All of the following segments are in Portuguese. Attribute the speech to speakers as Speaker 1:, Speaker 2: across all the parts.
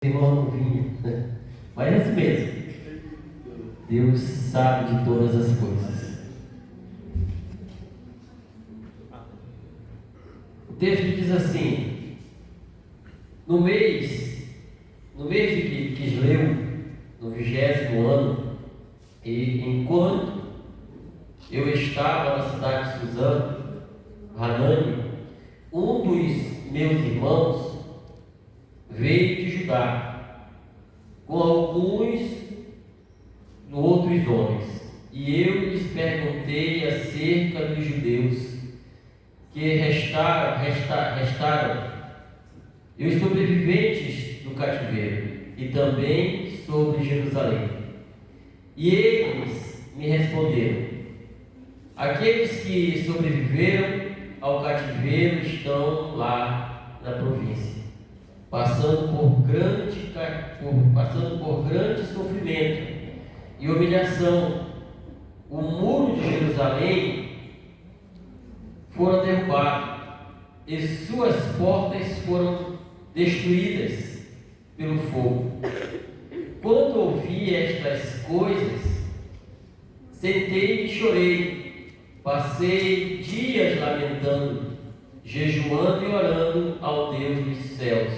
Speaker 1: irmão não vinha, né? Mas é assim mesmo. Deus sabe de todas as coisas. O texto diz assim: no mês de Quisleu, no 20º ano, e enquanto eu estava na cidade de Suzano, Hanani, um dos meus irmãos veio de Judá com alguns outros homens, e eu lhes perguntei acerca dos judeus que restaram e os sobreviventes do cativeiro, e também sobre Jerusalém. E eles me responderam: aqueles que sobreviveram ao cativeiro estão lá na província, passando por grande sofrimento e humilhação. O muro de Jerusalém fora derrubado e suas portas foram destruídas pelo fogo. Quando ouvi estas coisas, sentei e chorei. Passei dias lamentando, jejuando e orando ao Deus dos céus.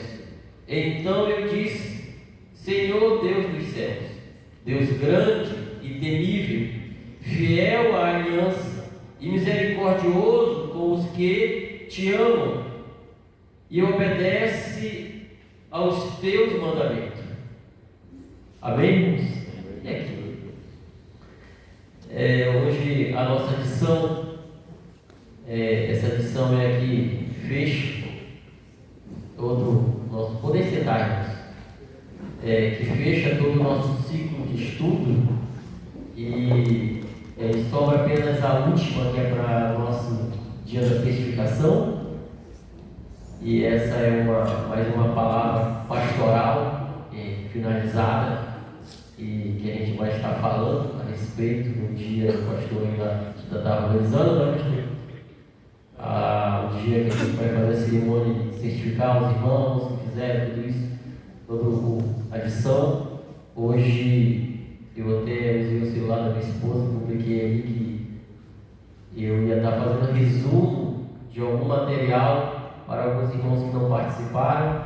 Speaker 1: Então eu disse: Senhor Deus dos céus, Deus grande e temível, fiel à aliança e misericordioso com os que te amam e obedece aos teus mandamentos. Amém, irmãos? E aqui? Hoje a nossa lição, essa lição é aqui, fecha todo o nosso poder sentar, que fecha todo o nosso ciclo de estudo, e sobra apenas a última, que é para o nosso dia da testificação, e essa é mais uma palavra pastoral finalizada, e que a gente vai estar falando a respeito do dia. O pastor ainda está organizando, né, pastor? O dia que a gente vai fazer a cerimônia de certificar os irmãos que fizeram tudo isso, toda a lição. Hoje eu até usei o celular da minha esposa, publiquei ali que eu ia estar fazendo resumo de algum material para alguns irmãos que não participaram,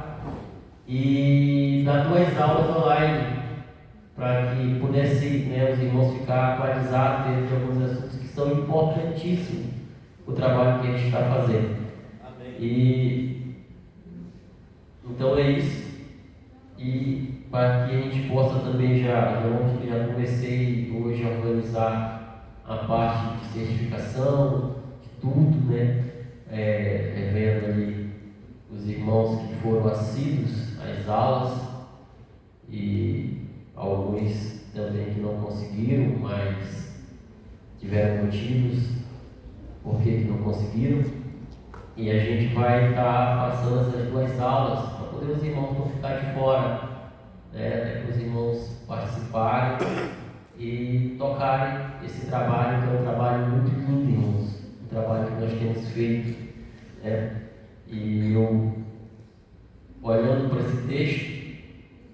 Speaker 1: e dar 2 aulas online para que pudesse, os irmãos ficar atualizados dentro de alguns assuntos que são importantíssimos o trabalho que a gente está fazendo. Amém. E então é isso. E para que a gente possa também já comecei hoje a organizar a parte de certificação, de tudo, vendo ali os irmãos que foram assíduos às aulas, e alguns também que não conseguiram, mas tiveram motivos por que não conseguiram. E a gente vai estar passando essas 2 aulas para poder os irmãos não ficar de fora, para os irmãos participarem e tocarem esse trabalho, que é um trabalho muito lindo, irmãos, um trabalho que nós temos feito. E eu, olhando para esse texto,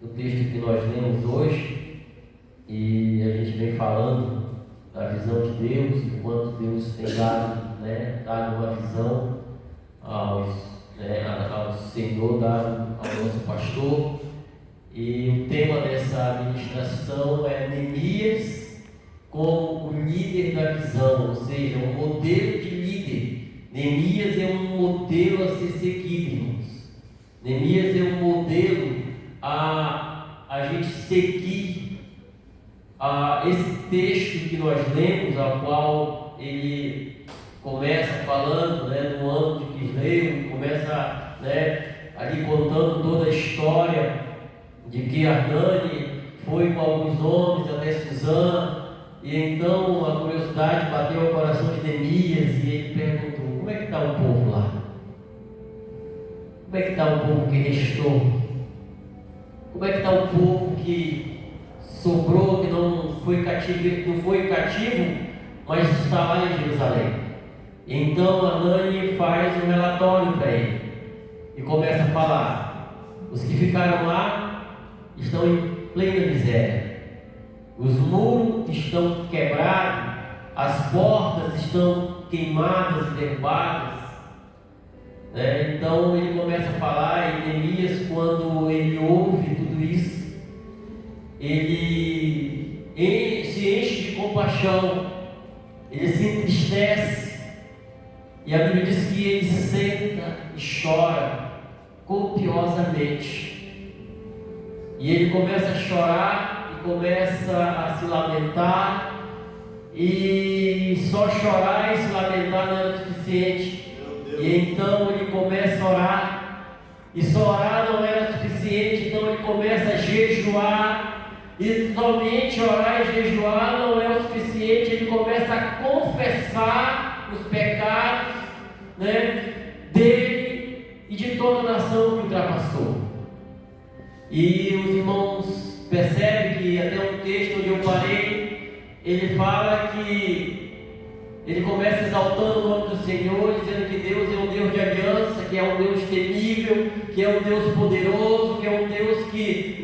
Speaker 1: o texto que nós lemos hoje, e a gente vem falando da visão de Deus, do quanto Deus tem dado uma visão ao Senhor, dado ao nosso pastor. E o tema dessa administração é Neemias como o líder da visão, ou seja, um modelo de líder. Neemias é um modelo a ser seguido, irmãos. Neemias é um modelo a gente seguir. Esse texto que nós lemos, ao qual ele começa falando no ano de Quisleu, começa ali contando toda a história de que Hanani foi com alguns homens até Suzano, e então a curiosidade bateu ao coração de Neemias, e ele perguntou: como é que está o povo lá? Como é que está o povo que restou? Como é que está o povo que sobrou, que não foi cativo, mas está lá em Jerusalém? Então Hanani faz um relatório para ele e começa a falar: os que ficaram lá estão em plena miséria. Os muros estão quebrados, as portas estão queimadas e derrubadas. Então ele começa a falar, e Neemias, quando ele ouve tudo isso, ele se enche de compaixão, ele se entristece, e a Bíblia diz que ele senta e chora copiosamente, e ele começa a chorar e começa a se lamentar, e só chorar e se lamentar não era o suficiente. E então ele começa a orar, e só orar não era suficiente, então ele começa a jejuar, e somente orar e jejuar não é o suficiente, ele começa a confessar os pecados, dele e de toda a nação que ultrapassou. E os irmãos percebem que até um texto onde eu parei, ele fala que ele começa exaltando o nome do Senhor, dizendo que Deus é um Deus de aliança, que é um Deus temível, que é um Deus poderoso, que é um Deus que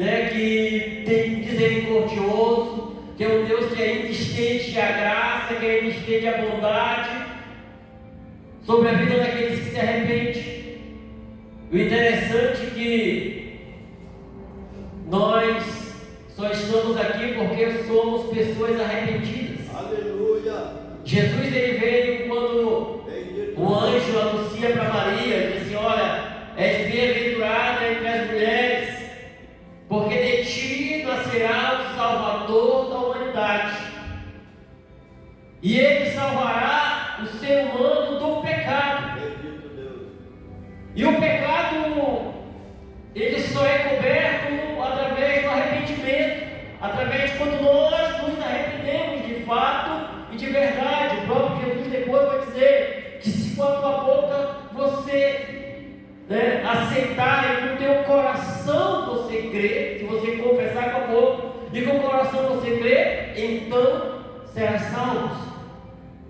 Speaker 1: tem misericordioso, que é um Deus que ainda estende a graça, que ainda estende a bondade sobre a vida daqueles que se arrependem. O interessante é que nós só estamos aqui porque somos pessoas arrependidas.
Speaker 2: Aleluia!
Speaker 1: Jesus ele veio quando o anjo anuncia para Maria, diz assim: olha, és bem-aventurada entre as mulheres, porque de ti nascerá o Salvador da humanidade, e ele salvará o ser humano do pecado. E o pecado ele só é coberto através do arrependimento, através de quando nós nos arrependemos de fato e de verdade. O próprio Jesus depois vai dizer que se com a tua boca você aceitar e com o teu coração você crer, se você confessar com a boca e com o coração você crer, então será salvo.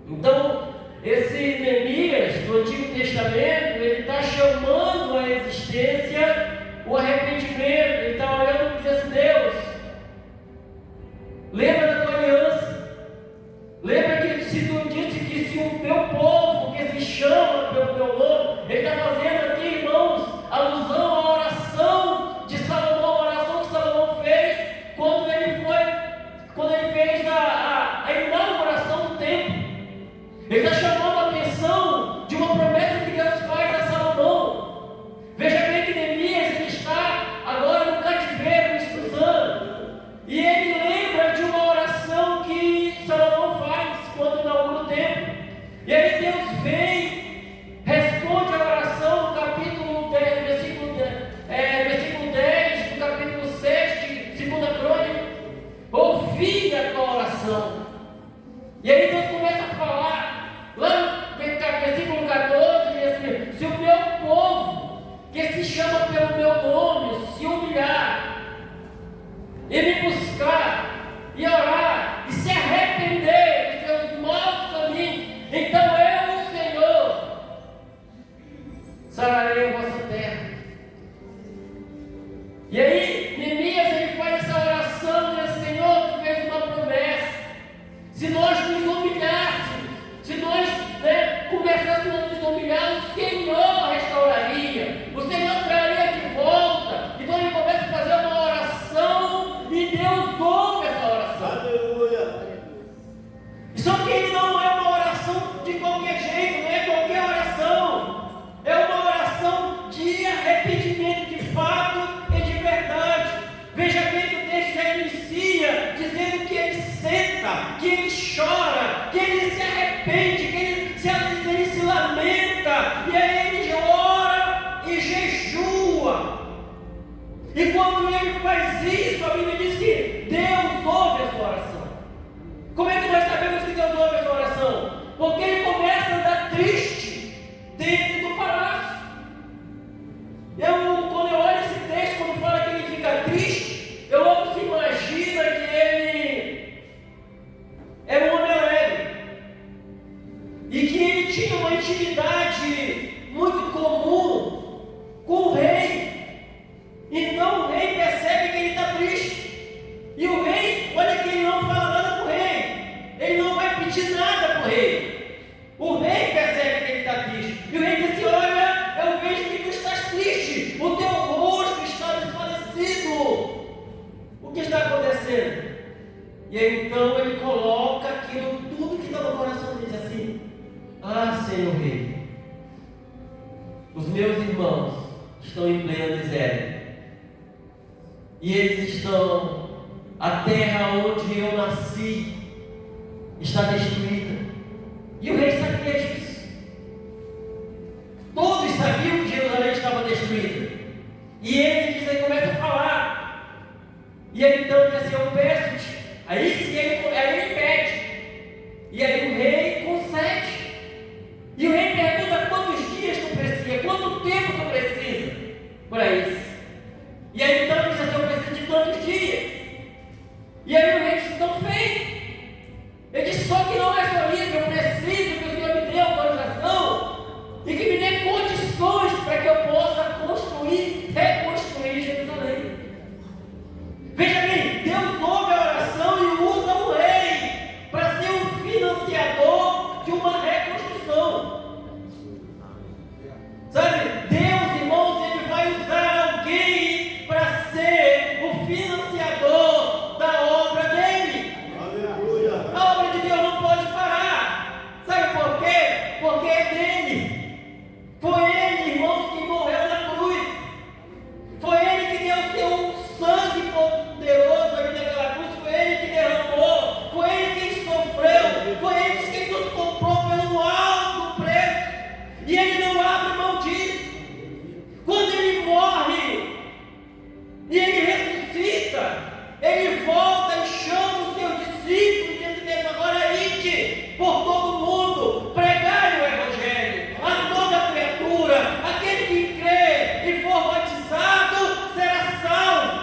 Speaker 1: Então esse Neemias do Antigo Testamento, ele está chamando à existência o arrependimento. Ele está olhando e diz assim: Deus, lembra da tua aliança. Lembra que se tu disse que se o meu povo, que se chama pelo meu nome, ele está fazendo aqui, irmãos, alusão à oração de Salomão, a oração que Salomão fez quando ele fez a inauguração do templo. Ele está chamando a atenção de uma promessa que Deus faz a Salomão. Veja bem que Neemias ele está agora no cativeiro em Suzã, e ele lembra de uma oração que Salomão faz quando inaugura o templo. E aí Deus vem, responde a oração no capítulo 10, versículo 10 do capítulo 7 de 2 Crônica: ouvi a tua oração. E aí Deus começa a falar, lá no versículo 14, diz assim: se o meu povo, que se chama pelo meu nome, se humilhar e me buscar e orar e se arrepender dos seus maus caminhos, então eu, o Senhor, sararei a vossa terra. E aí Neemias ele faz essa oração e diz: Senhor, tu fez uma promessa. Se nós nos humilhássemos, se nós começássemos a nos humilhar, o Senhor restauraria, o Senhor traria de volta. Então ele começa a fazer uma oração e Deus ouve essa oração.
Speaker 2: Aleluia!
Speaker 1: Só que ele não é uma oração de qualquer jeito, não é qualquer oração. É uma oração de arrependimento de fato e de verdade. Veja bem que o texto já inicia dizendo que ele senta, que ele chora, que ele se arrepende, que ele se lamenta, e aí ele ora e jejua. E quando ele faz isso, a Bíblia diz que Deus ouve a sua oração. Como é que nós sabemos que Deus ouve a sua oração? Porque ele começa a andar triste dentro do palácio. Quando eu olho esse texto, quando fala que ele fica triste, eu logo se imagina que ele era um homem alegre e que ele tinha uma intimidade muito comum com o rei. Então o rei percebe que ele está triste. E aí então ele coloca aquilo, tudo que está no coração dele, diz assim: ah, Senhor Rei, os meus irmãos estão em plena miséria, e eles estão, a terra onde eu nasci está destruída. E o rei sabia disso. Todos sabiam que Jerusalém estava destruída. E ele diz, aí começa a falar. E ele então diz assim: eu peço-te. Aí sim ele pede. E aí o rei concede. E o rei pergunta: quantos dias tu precisa? Quanto tempo tu precisa para isso? E aí então ele diz assim: eu preciso de tantos dias. E aí o rei diz: então feito. Ele diz: só que não é só isso, eu preciso que o Senhor me dê autorização e que me dê condições para que eu possa construir, reconstruir Jerusalém. Veja bem, Deus ouve a oração e usa o rei para ser o financiador de uma reconstrução. Sabe, Deus, irmãos, Ele vai usar alguém para ser o financiador da obra dele.
Speaker 2: Aleluia.
Speaker 1: A obra de Deus não pode parar. Sabe por quê? Porque é dele. Foi ele, irmãos, que morreu na cruz. Foi ele que deu seu sangue poderoso ali naquela cruz. Foi ele que derramou. Foi ele quem sofreu. Foi ele quem nos comprou pelo alto preço. E ele não abre mão disso. Quando ele morre e ele ressuscita, ele volta e chama os seus discípulos e diz mesmo: agora ide por todo mundo, pregai o Evangelho a toda criatura, aquele que crê e for batizado será salvo.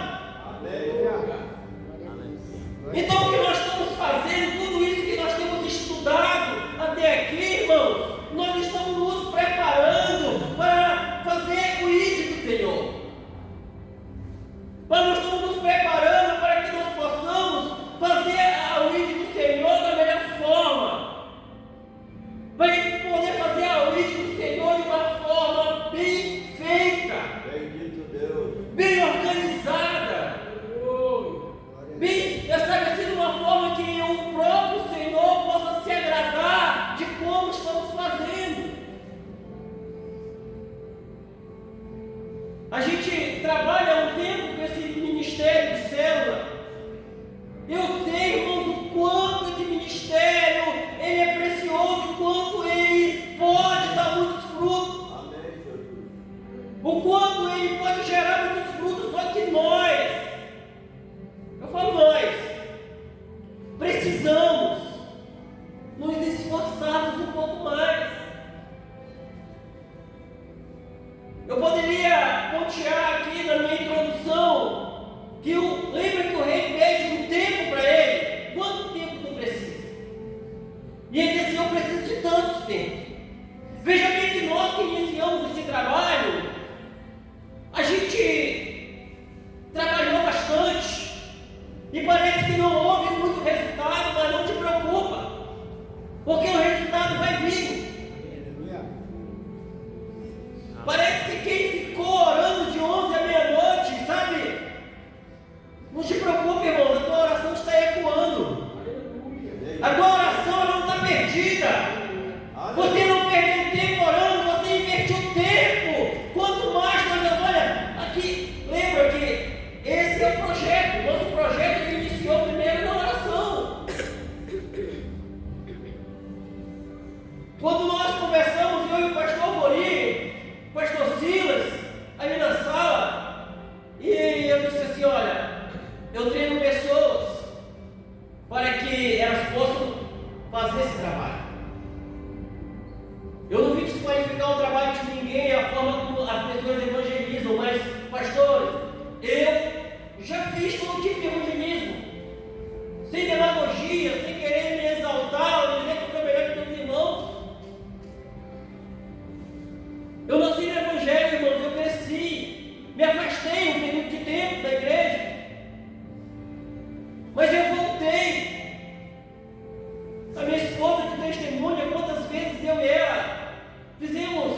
Speaker 1: Então o que nós estamos fazendo, tudo isso que nós temos estudado até aqui, irmãos, nós estamos nos preparando para fazer o ide do Senhor. Mas nós estamos nos preparando para que nós possamos fazer a ide do Senhor da melhor forma. Para a gente poder fazer a ide do Senhor de uma forma bem feita,
Speaker 2: Bendito Deus.
Speaker 1: bem organizada, bem, sabe assim, de uma forma que o próprio Senhor possa se agradar de como estamos fazendo. A gente trabalha há um tempo com esse ministério de célula. Eu sei, irmãos, o quanto esse ministério ele é precioso, o quanto ele pode dar muitos frutos,
Speaker 2: Amém, Jesus.
Speaker 1: o quanto ele pode gerar muitos frutos. Só que nós, eu falo nós, precisamos nos esforçarmos um pouco mais. Eu poderia pontear aqui na minha introdução que lembra que o rei pede um tempo para ele. Quanto tempo tu precisa? E ele disse assim: eu preciso de tantos tempos. Veja bem que nós que iniciamos esse trabalho, a gente trabalhou bastante e parece que não houve muito resultado, mas não te preocupa, porque o resultado vai vir. Parece que quem ficou orando de 11 à meia-noite, sabe? Não te preocupe, irmão, a tua oração está ecoando. A tua oração não está perdida. Você não perdeu tempo orando, você invertiu tempo. Quanto mais nós, olha, aqui, lembra que esse é o projeto. Nosso projeto ele iniciou primeiro na oração. Quando nós conversamos, eu e o pastor Mori, pastor Silas, ali na sala, e eu disse assim: olha, eu treino pessoas para que elas possam fazer esse trabalho. Eu não vim desqualificar o trabalho de ninguém, a forma como as pessoas evangelizam, mas, pastores, eu já fiz todo tipo de evangelismo, sem demagogia, sem querer me exaltar ou dizer que eu sou melhor que meus irmãos. Eu nasci no Evangelho, irmãos, eu cresci, me afastei um período de tempo da igreja, mas eu voltei. A minha esposa de testemunha, quantas vezes eu e ela fizemos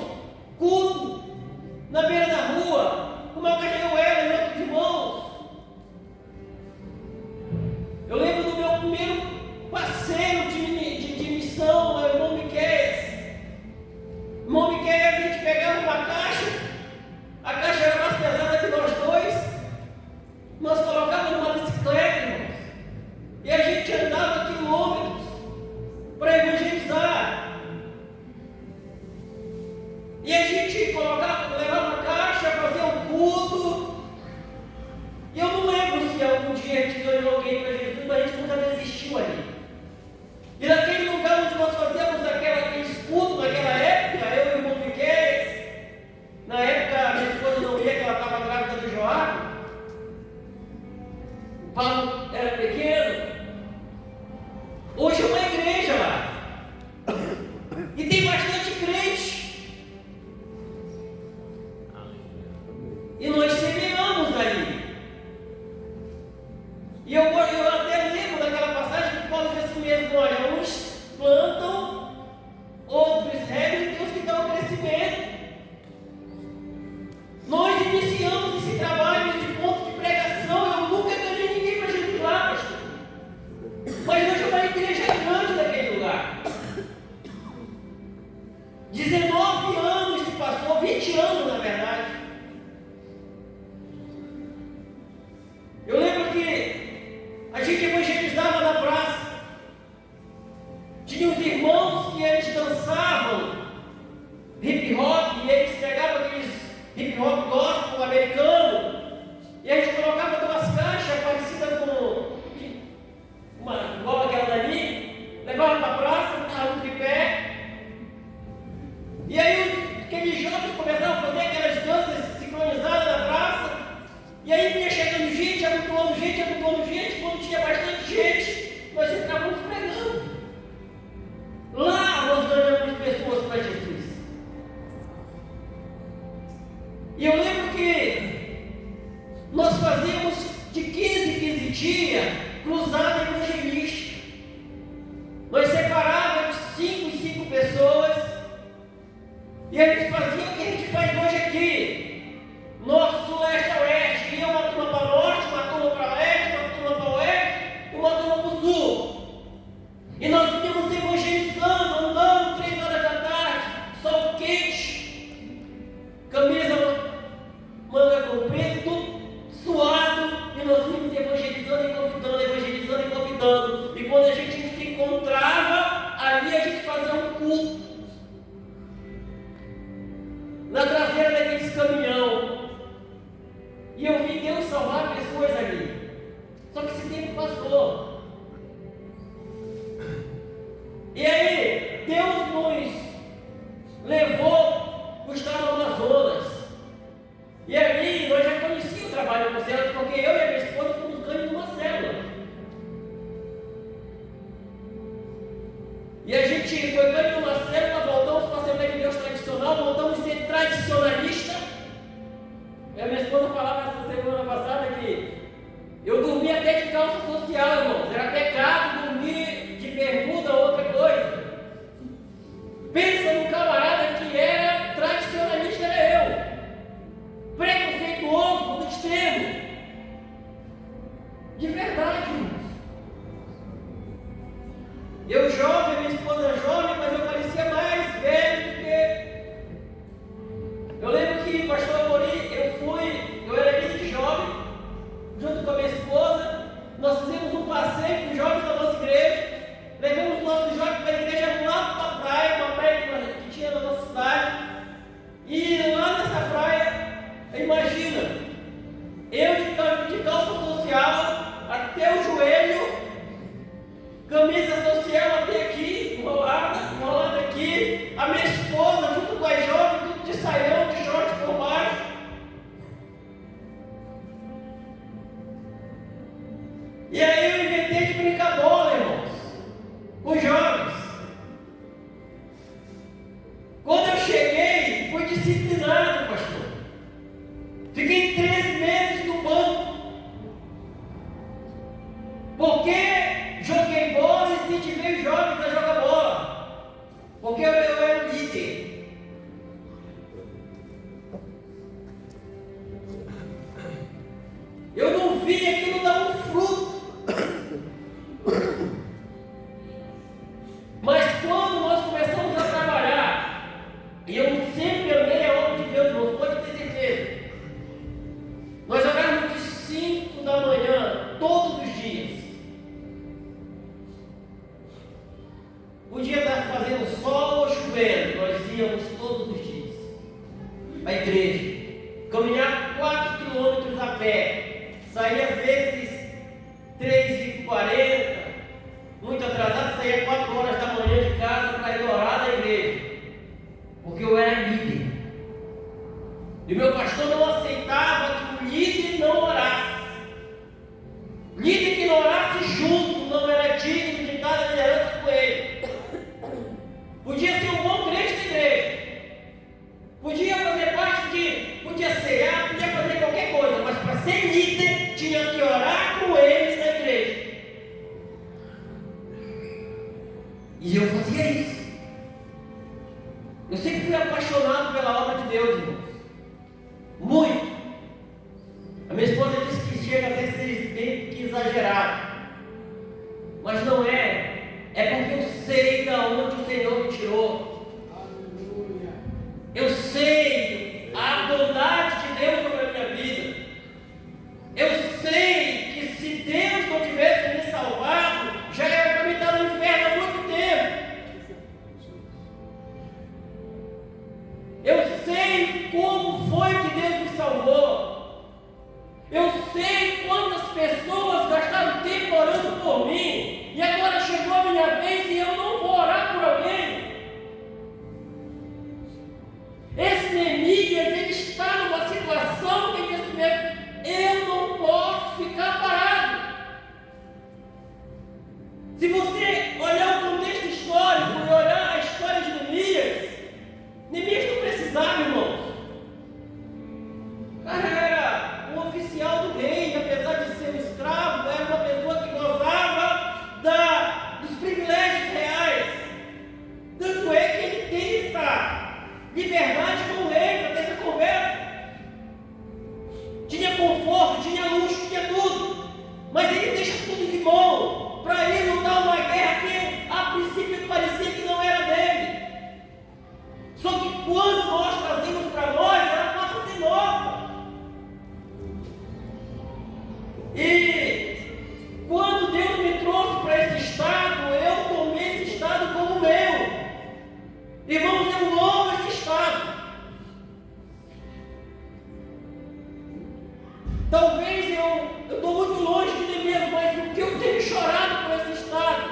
Speaker 1: culto na beira da rua, como eu carreguei ela e outros irmãos. Eu lembro do meu dia a gente ganhou alguém para Jesus, mas a gente nunca desistiu ali. E naquele lugar onde nós fazíamos aquele culto, naquela época, eu e o irmão Miquel, na época minha esposa não ia, que ela estava grávida do Joaquim, o Paulo era pequeno. Hoje é uma igreja lá. E tem bastante crente. E nós semeamos ali. E eu até lembro daquela passagem que Paulo diz assim mesmo: olha, uns plantam, outros regam, e Deus que dá o crescimento. Nós iniciamos esse trabalho, esse ponto de pregação. Eu nunca ganhei ninguém para Jesus lá, pastor. Mas hoje é uma igreja grande daquele lugar. 19 anos se passou, 20 anos na verdade. Eu lembro que a gente evangelizava na praça. Tinha uns irmãos que eles dançavam hip hop e eles pegavam aqueles hip hop gospel americano e a gente colocava duas caixas parecidas com igual aquela dali, levava para a praça, estava no tripé. E aí aqueles jovens começavam a fazer aquelas danças sincronizadas na praça. E aí vinha chegando gente, amontoando gente. Quando tinha bastante gente, nós entrávamos pregando. Lá nós ganhamos pessoas para Jesus. E eu lembro que nós fazíamos de 15 em 15 dias cruzada evangelística. Nós separávamos 5 em 5 pessoas. E a gente fazia o que a gente faz hoje aqui: norte, sul, leste a oeste. Ia uma turma para norte, uma turma para leste, uma turma para oeste, uma turma para o sul. E nós íamos evangelizando, andando 3 horas da tarde, sol quente, camisa manga comprida, tudo suado. E nós íamos evangelizando e convidando. E quando a gente se encontrava, ali a gente fazia um culto. Na traseira daqueles caminhão. E eu vi Deus salvar pessoas ali. Só que esse tempo passou. E aí, Deus nos levou para o estado do Amazonas. E ali nós já conhecíamos o trabalho com células, porque eu e a minha esposa fomos ganhos numa célula. E a gente foi ganho numa célula, voltamos para a Assembleia de Deus tradicional, voltamos a ser tradicionalista. E a minha esposa falava essa semana passada que eu dormia até de calça social, irmãos. Era pecado dormir de bermuda ou outra coisa. Pensa num camarada que era tradicionalista, era eu. Preconceituoso, no extremo. De verdade, irmãos. Eu jovem, minha esposa jovem, mas eu parecia mais velho do que... Eu lembro que, pastor Amorim, eu era líder de jovem, junto com a minha esposa. Nós fizemos um passeio com os jovens da nossa igreja. Levamos os nossos jovens para a igreja lá para a praia, uma praia que tinha na nossa cidade. E lá nessa praia, imagina, eu de calça social até o joelho, camisa social até aqui, enrolada aqui, a minha esposa junto com as jovens, tudo de saião, de short por baixo. E aí eu inventei de brincar bola, irmãos, com os jovens. Quando eu cheguei, fui disciplinado, pastor. Fiquei 13 meses no banco. Porque joguei bola e incentivei os jovens a jogar bola. Porque eu era o líder. Eu não vi aquilo dar um fruto. Mas quando nós começamos a trabalhar, e eu sempre amei a obra de Deus, irmãos, pode ter certeza. Nós orávamos de 5 da manhã, todos os dias. Podia estar fazendo sol ou 3h40, muito atrasado, saía 4 horas da manhã de casa para ir orar na igreja, porque eu era líder. E meu pastor não aceitava que o líder não orasse. Líder que não orasse junto não era digno de estar na liderança com ele. Podia ser um bom crente da igreja, podia fazer parte podia cear, podia fazer qualquer coisa, mas para ser líder tinha que orar com eles na igreja. E eu fazia isso. Eu sempre fui apaixonado pela obra de Deus, irmãos. Muito. A minha esposa disse que chega até ser bem que exagerado. Mas não é. É porque eu sei de onde o Senhor me tirou. Aleluia. Eu sei a bondade de Deus sobre a minha vida. Eu sei que se Deus não tivesse me salvado, já era para me estar no inferno há muito tempo. Eu sei como foi que Deus me salvou. Eu sei quantas pessoas gastaram tempo orando por mim, e agora chegou a minha vez e eu não vou orar por alguém. Esse Neemias, ele está numa situação que ele diz mesmo: eu não posso ficar parado. Se você olhar o contexto histórico e olhar a história de Neemias, Neemias não precisava, irmãos. O cara era um oficial do rei, apesar de ser um escravo, era uma pessoa que gozava dos privilégios reais. Tanto é que ele tem essa liberdade com o rei para ter essa conversa. Tinha conforto, tinha luxo, tinha tudo, mas ele deixa tudo de bom para ir lutar uma guerra que a princípio parecia que não era dele. Só que quando nós trazemos para nós, ela passa a ser nossa. E quando Deus me trouxe para esse estado, eu tomei esse estado como meu. Irmãos, eu amo esse estado. Talvez eu estou muito longe de mim mesmo, mas o que eu tenho chorado por esse estado?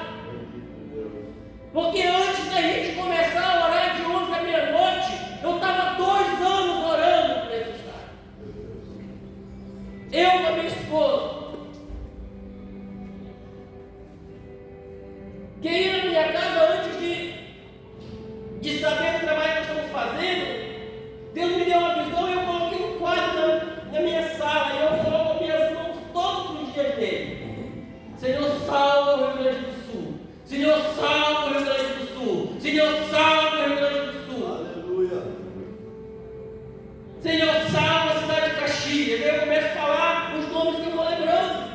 Speaker 1: Porque antes da gente começar a orar de 11 à meia-noite, eu estava 2 anos orando por esse estado. Eu com a minha esposa. Quem ia na minha casa antes de saber do trabalho que nós estamos fazendo, Deus me deu uma visão e eu coloquei um quadro na minha sala, e eu coloco minhas mãos todos os dias nele. Senhor, salva o Rio Grande do Sul. Senhor, salva o Rio Grande do Sul. Senhor, salva o Rio Grande do Sul.
Speaker 2: Aleluia.
Speaker 1: Senhor, salva a cidade de Caxias. Aí eu começo a falar os nomes que eu vou lembrando.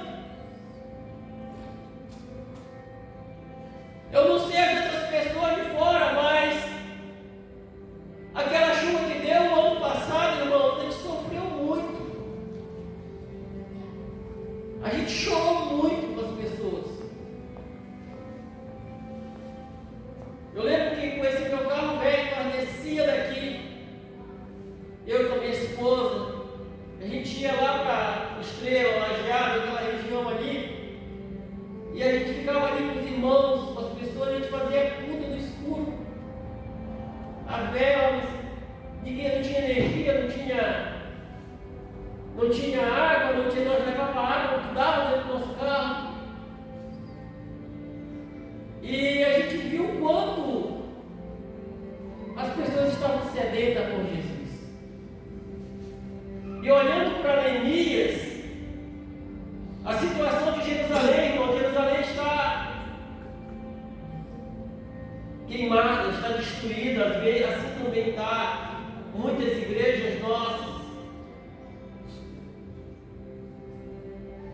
Speaker 1: Eu não sei as outras pessoas de fora, mas aquela chuva que deu no ano passado, irmão, a gente sofreu muito. A gente chorou muito com as pessoas. Eu lembro que com esse meu carro velho, nós descia daqui, eu com a minha esposa, a gente ia lá para Estrela, Lajeado, aquela região ali, e a gente ficava ali com os irmãos, com as pessoas, a gente fazia culto no escuro, a vela, ninguém não tinha energia, não tinha água, nós levava água que dava dentro do nosso carro. E a gente viu o quanto as pessoas estavam sedentas por Jesus. E olhando para Neemias, a situação de Jerusalém, irmão, Jerusalém está queimada, está destruída, às vezes, assim também está muitas igrejas nossas.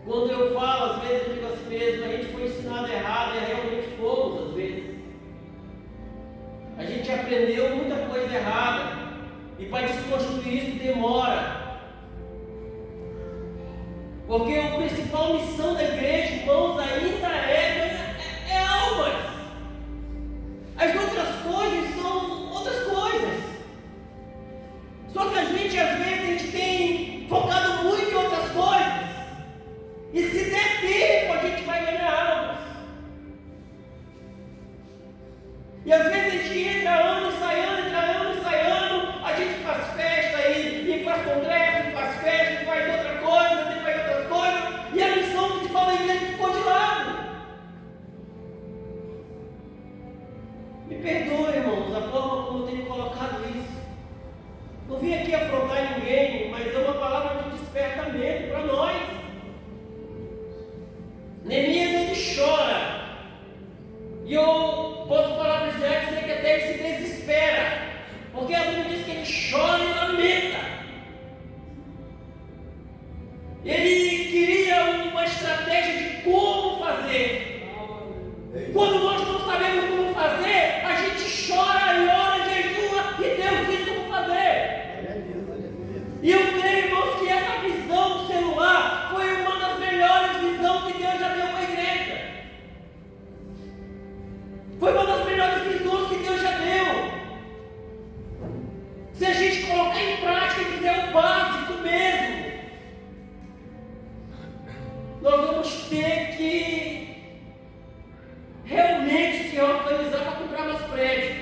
Speaker 1: Quando eu falo, às vezes eu digo assim mesmo, a gente foi ensinado errado, e realmente fomos, às vezes. A gente aprendeu muita coisa errada, e para desconstruir isso demora. Porque a principal missão da igreja, irmãos, ainda é almas. As outras coisas são outras coisas. Só que a gente, às vezes, tem focado muito em outras coisas. E se der tempo, a gente
Speaker 3: Quando nós não sabemos como fazer, a gente chora e ora, jejua e Deus diz como fazer. E eu creio, irmãos, que essa visão do celular foi uma das melhores visões que Deus já deu para a igreja. Foi uma das melhores visões que Deus já deu. Se a gente colocar em prática e fizer o básico mesmo, nós vamos ter que realmente se organizar para comprar mais prédios.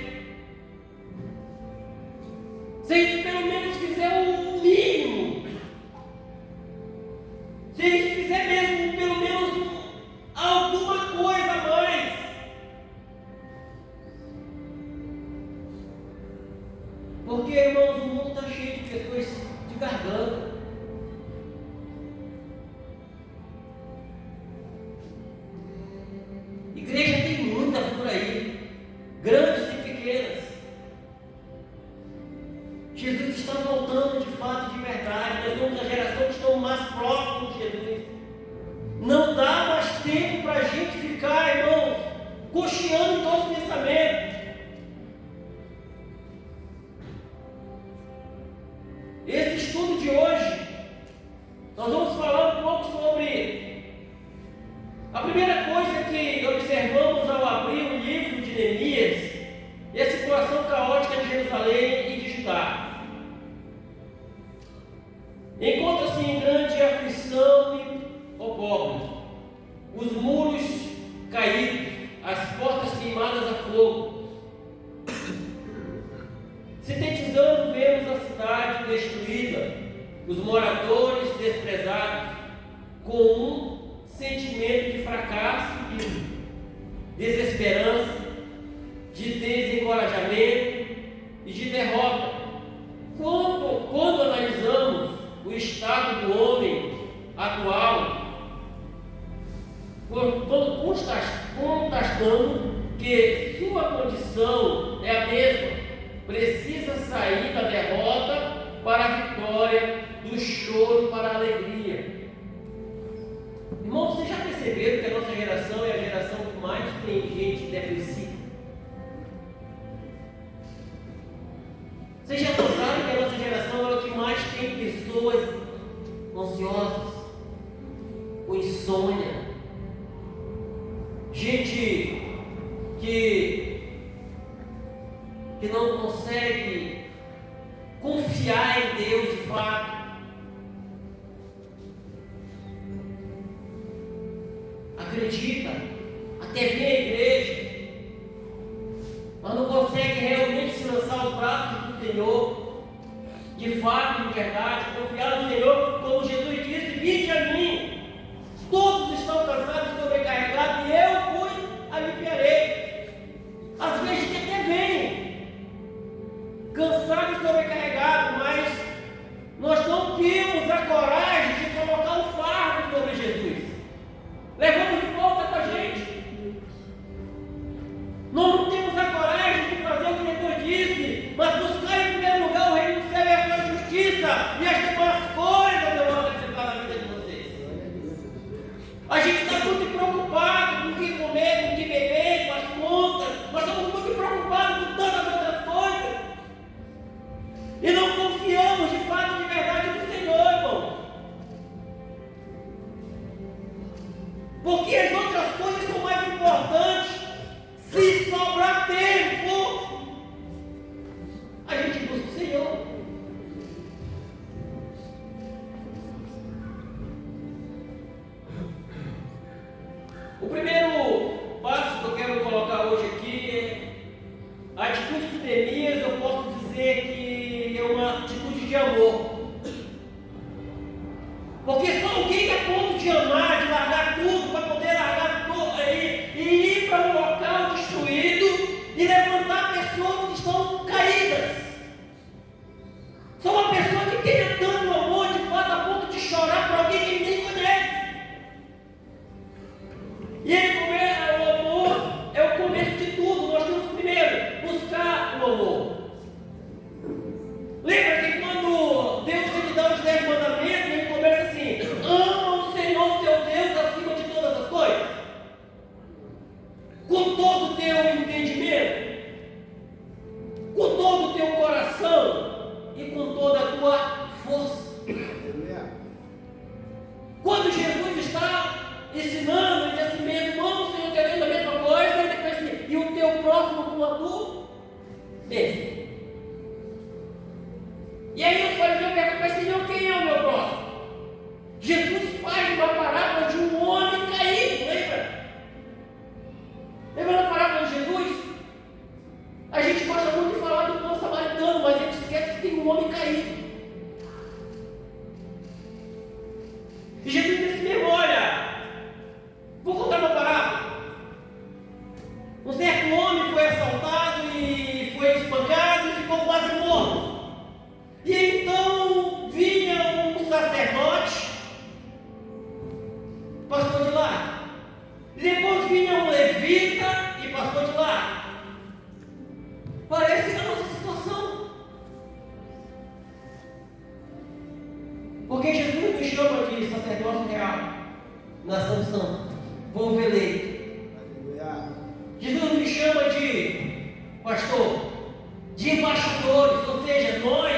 Speaker 3: Se a gente pelo menos fizer o mínimo, se a gente fizer mesmo pelo menos alguma coisa a mais, porque, irmãos, o mundo está cheio de pessoas de garganta. Igreja tem muitas por aí, grandes e pequenas. Jesus está voltando de fato, de verdade. Nós somos a geração que estão mais próximos de Jesus. Não dá mais tempo para a gente ficar, irmãos, cocheando em nossos pensamentos. Esse estudo de hoje, nós vamos falar um pouco sobre a primeira coisa que observamos ao abrir o livro de Neemias, é a situação caótica de Jerusalém e de Judá. Encontra-se em grande aflição e opróbrio, os muros caídos, as portas queimadas a fogo. Sintetizando, vemos a cidade destruída, os moradores desprezados, com um sentimento de fracasso, de desesperança, de desencorajamento e de derrota. Quando analisamos o estado do homem atual, constatando que sua condição é a mesma, precisa sair da derrota para a vitória, do choro para a alegria. Irmãos, vocês já perceberam que a nossa geração é a geração que mais tem gente depressiva? Vocês já notaram que a nossa geração é a que mais tem pessoas ansiosas, com insônia, gente que não consegue confiar em Deus de fato. Acredita, até vem a igreja, mas não consegue realmente se lançar aos braços do Senhor, de fato, de verdade, confiar no Senhor, como Jesus disse: vinde a mim, todos estão cansados e sobrecarregados, e eu vos aliviarei. Às vezes a gente até vem cansado e sobrecarregado, mas nós não temos a coragem de colocar o fardo sobre Jesus. Levamos de volta com a gente. Nós não temos a coragem de fazer o que Jesus disse, mas buscar em primeiro lugar o reino do céu e a sua justiça, e as demais coisas eu vou acrescentar na vida de vocês. A gente está muito preocupado com o que comer, com o que beber, com as contas. Nós estamos muito preocupados com todas as outras coisas. E não confiamos de fato, de verdade, no Senhor, irmão. Porque as outras coisas são mais importantes. Se sobrar tempo, a gente busca o Senhor. O primeiro passo que eu quero colocar hoje aqui é a atitude de Neemias. Eu posso dizer que é uma atitude de amor. Porque só alguém a ponto de amar, de largar tudo, para poder largar tudo aí e ir para um local destruído e levantar pessoas que estão caídas. Só uma pessoa que tenha tanto amor de fato a ponto de chorar para alguém que ninguém conhece. E ele ensinando, ele diz assim mesmo: amo o Senhor teu Deus, a mesma coisa, e depois assim, e o teu próximo como a tu mesmo. E aí os fariseus perguntam: mas Senhor, quem é o meu próximo? Jesus faz uma parábola de um homem caído, lembra? Lembra da parábola de Jesus? A gente gosta muito de falar do bom samaritano, mas a gente esquece que tem um homem caído. E Jesus disse mesmo: olha, vou contar uma parábola. Um certo homem foi assaltado e foi espancado e ficou quase morto. E então vinha um sacerdote, pastor de lá. Depois vinha um levita e pastor de lá. Parece a nossa situação. Porque Jesus nos chama de sacerdócio real, nação santa, povo eleito. Jesus nos chama de pastor, de embaixadores, ou seja, nós,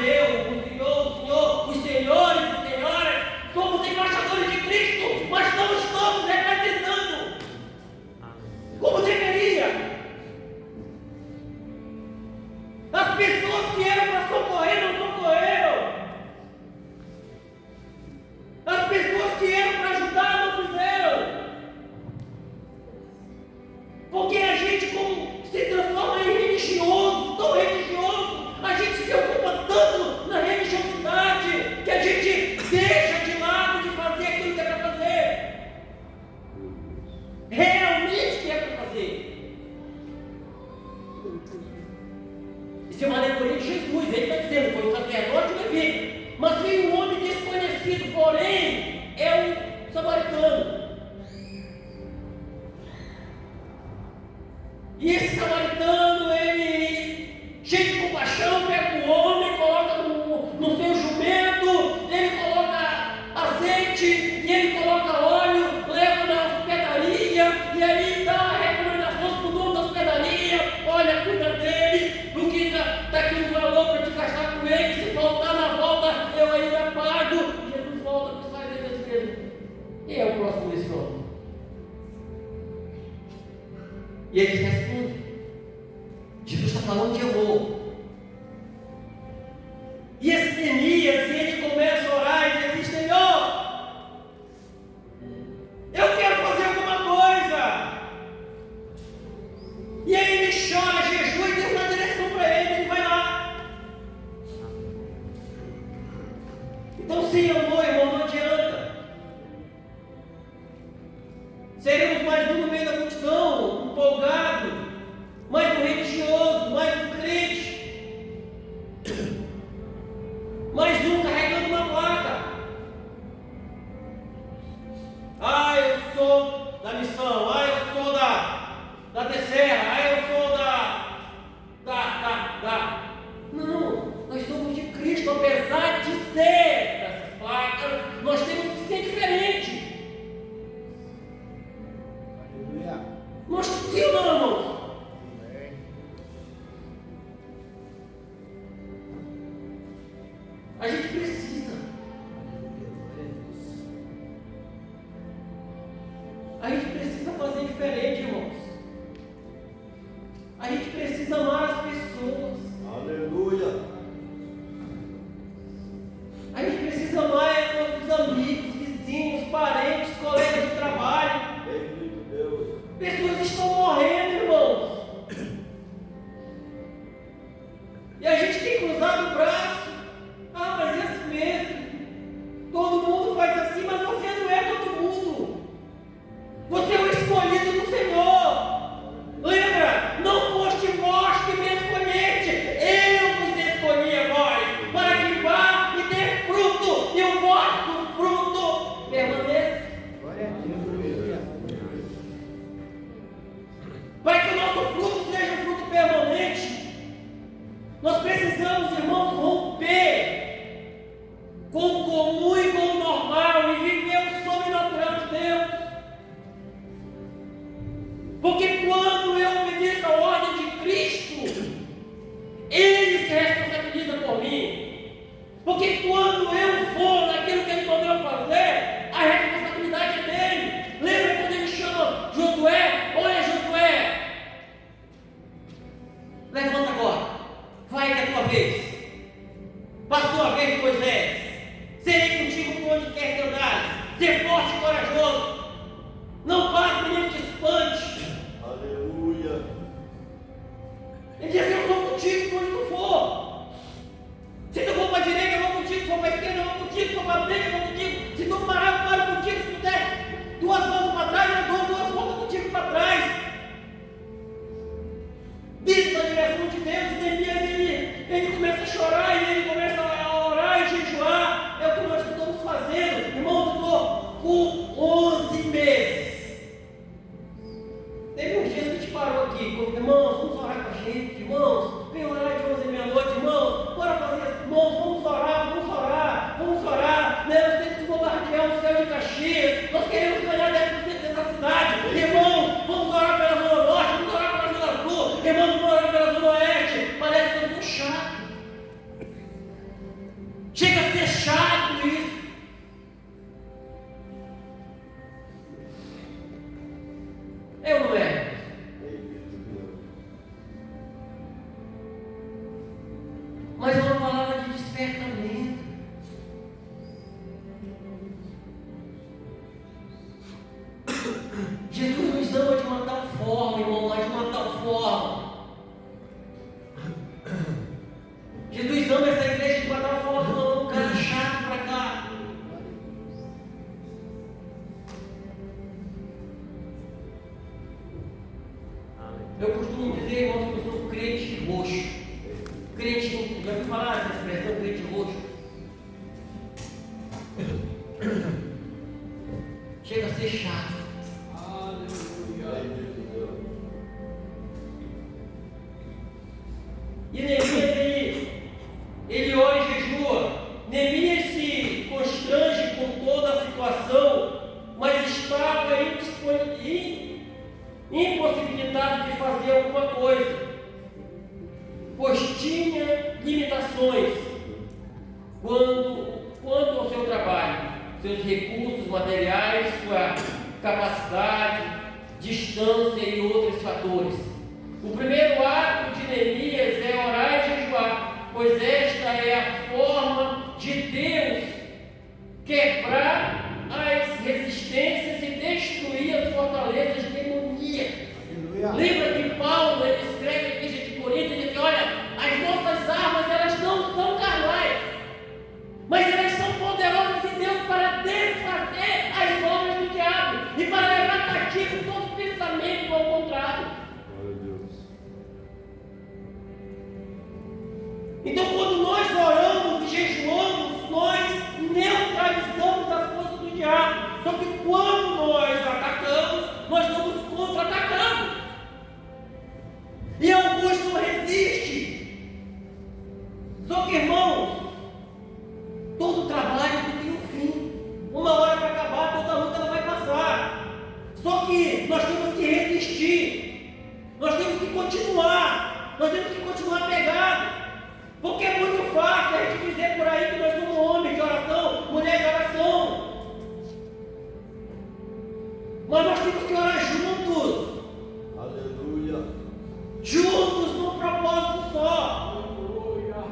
Speaker 3: eu, o Senhor, os senhores, as senhoras, somos embaixadores de Cristo, mas não estamos representando como deveria. As pessoas que eram para socorrer não socorreram. As pessoas que eram para ajudar não fizeram. Porque a gente, como se transforma em religioso, tão religioso, a gente se ocupa tanto na religiosidade que a gente deixa de lado de fazer aquilo que é para fazer. Realmente que é para fazer. Isso é uma alegoria de Jesus. Ele está dizendo: foi o sacerdote e o levita. Mas veio um homem desconhecido, porém é um samaritano. E esse samaritano, ele, cheio de compaixão, pega o homem, coloca no seu jumento, ele coloca azeite e ele coloca óleo, leva na hospedaria e ali dá recomendações para o dono da hospedaria: olha, cuida dele, no que está aqui um valor para te gastar com ele, se faltar na volta eu ainda pago. E Jesus volta para os fariseus assim mesmo: quem é o próximo desse homem? E eles respondem. Jesus está falando de amor. E esse Neemias, ele começa a orar e diz assim: Senhor, eu quero fazer alguma coisa. E aí ele chora, jejua e Deus dá direção para ele, ele vai lá. Então, sem amor, irmão, não adianta. Seremos mais um no meio da multidão, empolgado, mais um religioso, mais um crente, mais um carregando uma placa. Eu sou da missão, eu sou da Terceira, eu sou Não, nós somos de Cristo, apesar de ser dessas placas, nós temos que ser diferentes. Nós sim ou não, irmãos? A gente precisa. A gente precisa fazer diferente, irmãos. A gente precisa amar as pessoas.
Speaker 2: Aleluia.
Speaker 3: A gente precisa amar nossos amigos, vizinhos, parentes, colegas de trabalho.
Speaker 2: Bendito Deus.
Speaker 3: Pessoas estão morrendo, irmãos. E a gente tem cruzado o braço. Mas é assim mesmo. Todo mundo faz assim, mas você não é todo mundo. Você é o escolhido do Senhor. Lembra? Não foste vós que me escolheste. Eu vos escolhi a vós, para que vá e dê fruto, e o vosso fruto permaneça. Para que o nosso fruto seja um fruto permanente, nós precisamos, irmãos, romper com o comum e com o normal e viver o sobrenatural de Deus. É ou não é? Mas é uma palavra de despertamento. Jesus nos ama de uma tal forma, irmão, mas de uma tal forma. Jesus ama essa igreja de uma tal forma que mandou um cara chato para cá. Eu costumo dizer, irmãos, que eu sou crente roxo. Crente, já ouviu falar essa expressão, crente roxo? Chega a ser chato. E Neemias, ele ora e jejua. Neemias se constrange com toda a situação, mas estava impossibilitado de fazer alguma coisa, pois tinha limitações quanto ao seu trabalho, seus recursos materiais, sua capacidade, distância e outros fatores. O primeiro ato de Neemias é orar e jejuar, pois esta é a forma de Deus quebrar as resistências e destruir as fortalezas demoníacas. Lembra que Paulo, ele escreve a igreja de Corinto e diz: olha, as nossas armas, elas não são carnais, mas elas são poderosas em Deus para desfazer as obras do diabo e para levar cativo todo pensamento ao contrário. Então, quando nós oramos e jejuamos, nós neutralizamos as forças do diabo. Só que quando nós atacamos, nós estamos contra-atacando. E alguns não resistem. Só que, irmãos, todo trabalho tem um fim. Uma hora vai acabar, toda luta ela vai passar. Só que nós temos que resistir. Nós temos que continuar. Nós temos que continuar pegados. Porque é muito fácil a gente dizer por aí que nós somos homens de oração, mulher de oração. Mas nós temos que orar juntos.
Speaker 2: Aleluia.
Speaker 3: Juntos num propósito só. Aleluia.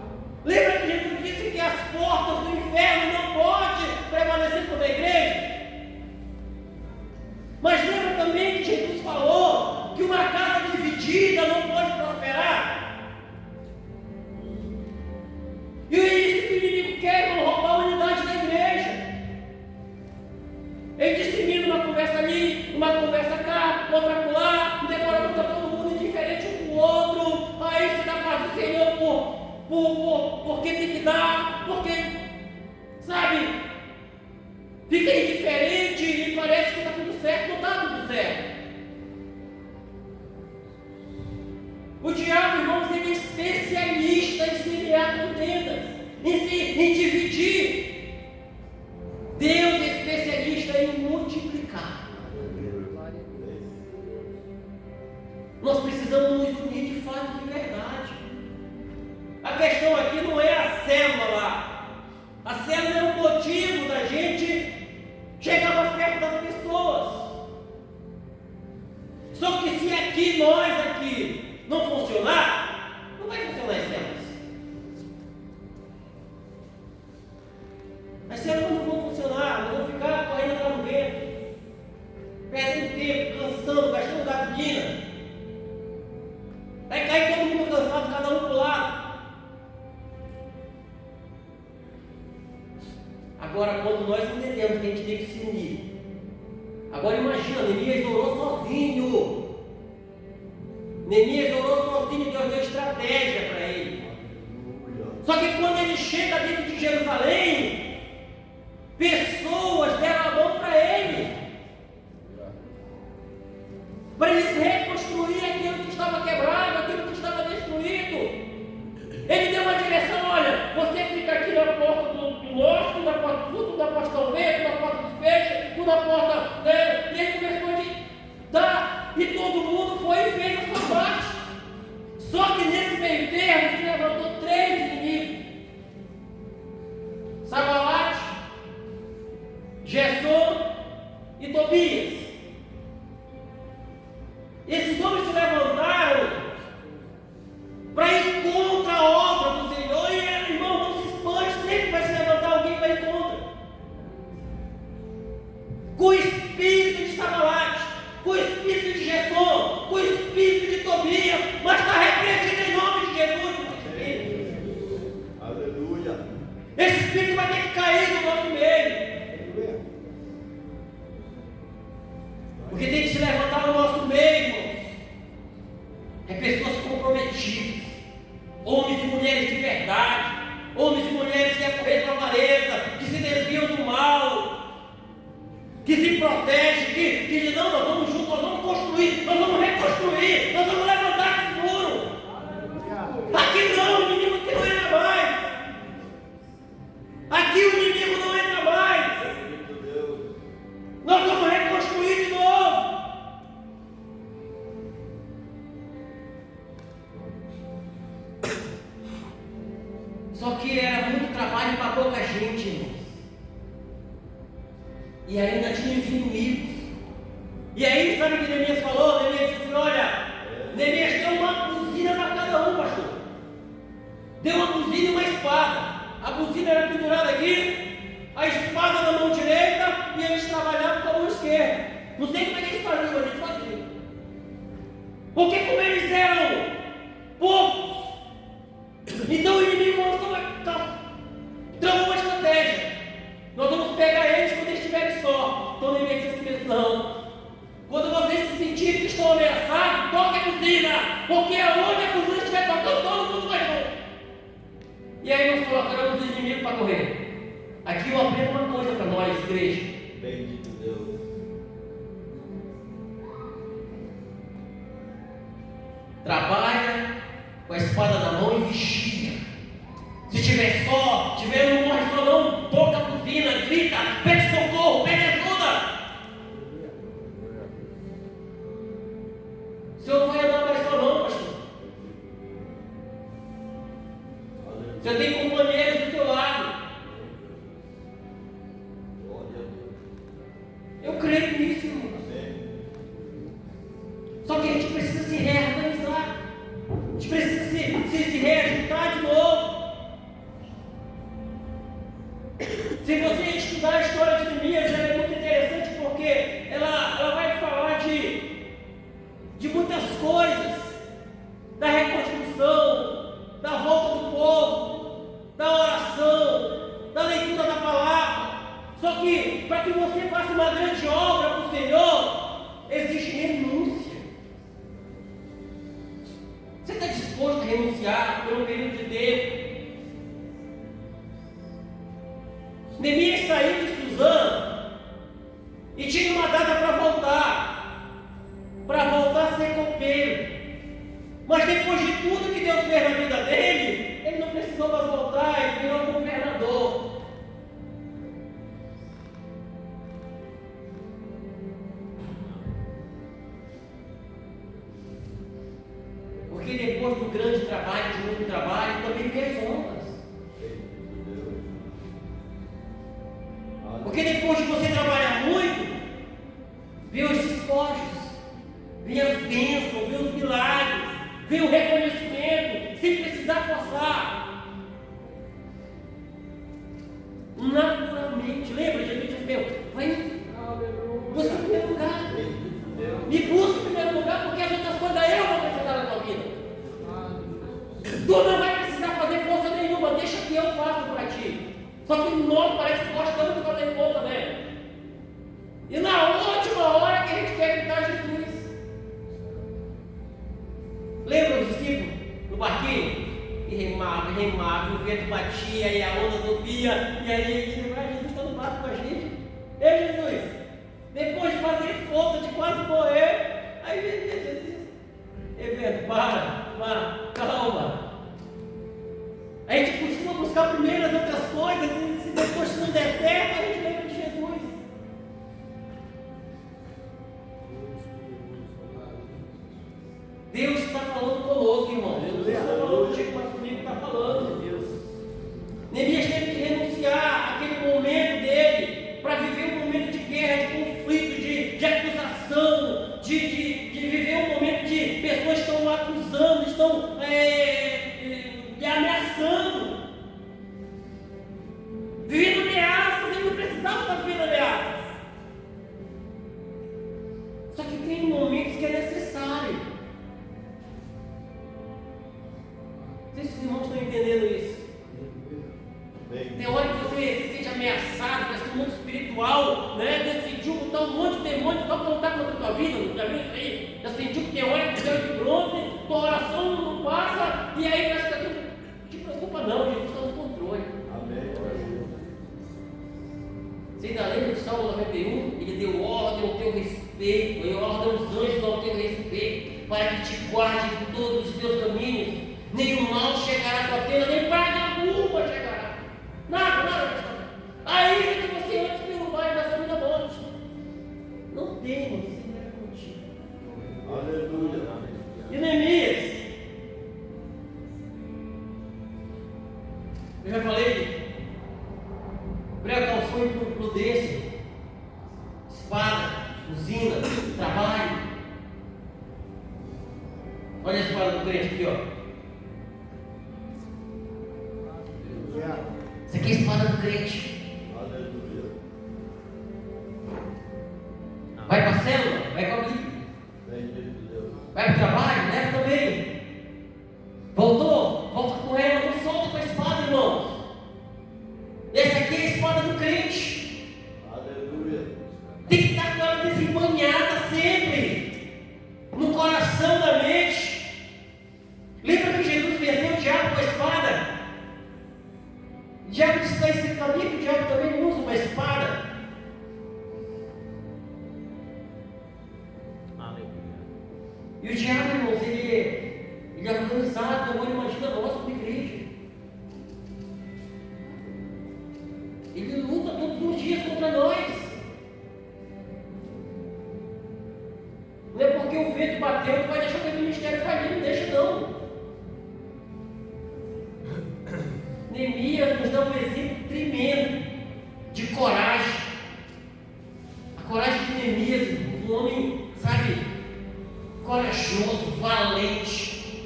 Speaker 3: Lembra que Jesus disse que as portas do inferno não podem prevalecer contra a igreja? Mas lembra também que Jesus falou que uma casa dividida não pode prosperar? E isso que o inimigo quer, vão roubar a unidade da igreja. Ele dissemina uma conversa ali, uma conversa cá, outra lá, demora muito, todo mundo indiferente um com o outro. Aí você dá paz do Senhor porque tem que dar, porque, sabe, fica indiferente e parece que está tudo certo, não está tudo certo. O diabo, irmãos, ele é especialista em semear contendas, em dividir. Deus é especialista em multiplicar. Nós precisamos nos unir de fato, de verdade. A questão aqui não é a célula lá. A célula é o motivo da gente chegar mais perto das pessoas. Só que se aqui, nós aqui, não funcionar, não vai funcionar as células. As células não vão funcionar, não vão ficar correndo atrás do vento, perdendo tempo, cansando, gastando gasolina. Vai cair todo mundo cansado, cada um pro lado. Agora, quando nós entendemos que a gente tem que se unir. Agora imagina, Neemias orou sozinho. Neemias orou sozinho, Deus deu estratégia para ele. Só que quando ele chega dentro de Jerusalém, pessoas deram a mão para ele reconstruir aquilo que estava quebrado, aquilo que estava destruído. Ele deu uma direção: olha, você fica aqui na porta do norte, tu na porta do sul, tu na porta do vento, tu na porta dos peixes, tu na porta, né? E ele começou a dar, e todo mundo foi e fez a sua parte. Só que nesse meio termo se levantou 3 inimigos: Sanbalate, Gessom e Tobias. espírito de Sambalate, com o espírito de Gesson, com o espírito de Tobias, mas está repreendido em nome de Jesus.
Speaker 2: Aleluia.
Speaker 3: Esse espírito vai ter que cair do nosso meio. Porque tem que se levantar no nosso meio, irmãos. É pessoas comprometidas, homens e mulheres de verdade, homens e mulheres que acorrem da avareza, que se desviam do mal, que se protegem, que dizem, não, nós vamos juntos, nós vamos construir, nós vamos reconstruir, nós vamos levantar esse muro. Aqui não, o inimigo aqui não entra mais. Aqui o inimigo não entra mais. Nós vamos reconstruir de novo. Só que era muito trabalho para pouca gente, irmãos. E ainda tinha os inimigos. E aí, sabe o que Neemias falou? Neemias disse assim, olha, Neemias deu uma buzina para cada um, pastor. Deu uma buzina e uma espada. A buzina era pendurada aqui, a espada na mão direita, e eles trabalhavam com a mão esquerda. Não sei como é que eles faziam, mas eles faziam. Porque como eles eram poucos, então o inimigo tramou uma estratégia. Nós vamos pegar eles quando eles estiverem só. Então ninguém diz assim, não. Quando vocês se sentirem que estão ameaçados, toque a buzina, porque aonde a buzina estiver tocando, todo mundo vai junto. E aí nós colocamos os inimigos para correr. Aqui eu aprendo uma coisa para nós, igreja.
Speaker 2: Bendito Deus.
Speaker 3: Trabalha com a espada na mão e vigia. Se tiver só, tiver um morre só não, toca a buzina, grita, pede socorro, pede ajuda. O senhor não vai andar mais só não, pastor. Você tem companheiros do seu lado. Eu creio nisso, irmãos. Só que a gente precisa se reorganizar. A gente precisa se reajuntar de novo. Se você estudar a história de Neemias, ela é muito interessante porque ela vai falar de muitas coisas, da reconstrução, da volta do povo, da oração, da leitura da palavra. Só que para que você faça uma grande obra para o Senhor, exige renúncia. Você está disposto a renunciar por um período de tempo? Neemias saiu de Suzã e tinha uma data para voltar a ser copeiro. Mas depois de tudo que Deus fez na vida dele, ele não precisou mais voltar, ele virou governador. Porque depois do grande trabalho, de muito trabalho, também vem as honras. Porque depois de você trabalhar muito, vem os despojos, vem as bênçãos, vem os milagres, vem o reconhecimento, sem precisar forçar. Naturalmente, lembra? Jesus disse, vai, busca em primeiro lugar. Me busca em primeiro lugar, porque as outras coisas eu vou precisar na tua vida. Tu não vai precisar fazer força nenhuma, deixa que eu faço para ti. Só que nós parece que gostamos de fazer força, né? E na última hora que a gente quer gritar Jesus. Lembra os discípulos no barquinho? E remava, o vento batia e a onda subia. E aí eles lembraram, Jesus está no barco com a gente. Ei, Jesus, depois de fazer força, de quase morrer, aí Jesus, ei, vento, para, calma. A gente costuma buscar primeiro as outras coisas, e se depois não der certo, a gente lembra de Jesus. Deus está falando conosco, irmão. Deus não está falando contigo, mas comigo está falando. Neemias teve que renunciar àquele momento dele para viver um momento de guerra, de conflito, de acusação, de viver um momento de pessoas que estão acusando, estão lhe ameaçando. Vivendo ameaças, ele não precisava estar vivendo ameaças. que tem momentos que é necessário. Não sei se os irmãos estão entendendo isso. Tem hora que você se sente ameaçado, parece que o mundo espiritual, né, decidiu botar um monte de demônios só para lutar contra a tua vida. Já viu isso aí? Já sentiu que tem hora que Deus de bronze, tua oração não passa, e aí parece que está tudo. Não te preocupa não, Jesus está no controle.
Speaker 2: Amém.
Speaker 3: Você ainda lembra de Salmo 91? Ele deu ordem ao teu respeito, ele ordem aos anjos ao teu respeito, para que te guarde em todos os teus caminhos. Nenhum mal chegará à tua tenda, nem praga alguma chegará. Nada. Ainda que você ande pelo vale da sombra da morte, não temas, o Senhor é contigo.
Speaker 2: Aleluia.
Speaker 3: E Neemias, eu já falei, precaução e prudência, espada, usina, trabalho. Olha a espada do crente aqui, ó. Isso aqui é a espada do crente.
Speaker 2: Aleluia.
Speaker 3: Vai para a célula, vai com a Bíblia.
Speaker 2: Bendito Deus.
Speaker 3: Vai para o trabalho, leva também. Voltou? Volta com ela, não solta com a espada, irmãos. Essa aqui é a espada do crente.
Speaker 2: Aleluia.
Speaker 3: Tem que estar com ela desembanhada sempre, no coração da mente. Lembra que Jesus venceu o diabo com a espada? O diabo está escrito, sabia que o diabo também usa uma espada? E o diabo, irmãos, ele é organizado. Agora imagina nós como igreja. Ele luta todos os dias contra nós. Não é porque o vento bateu que vai deixar aquele ministério falir, não deixa não. Neemias nos dá um exemplo tremendo de coragem. A coragem de Neemias, irmãos, um homem, sabe, corajoso, valente,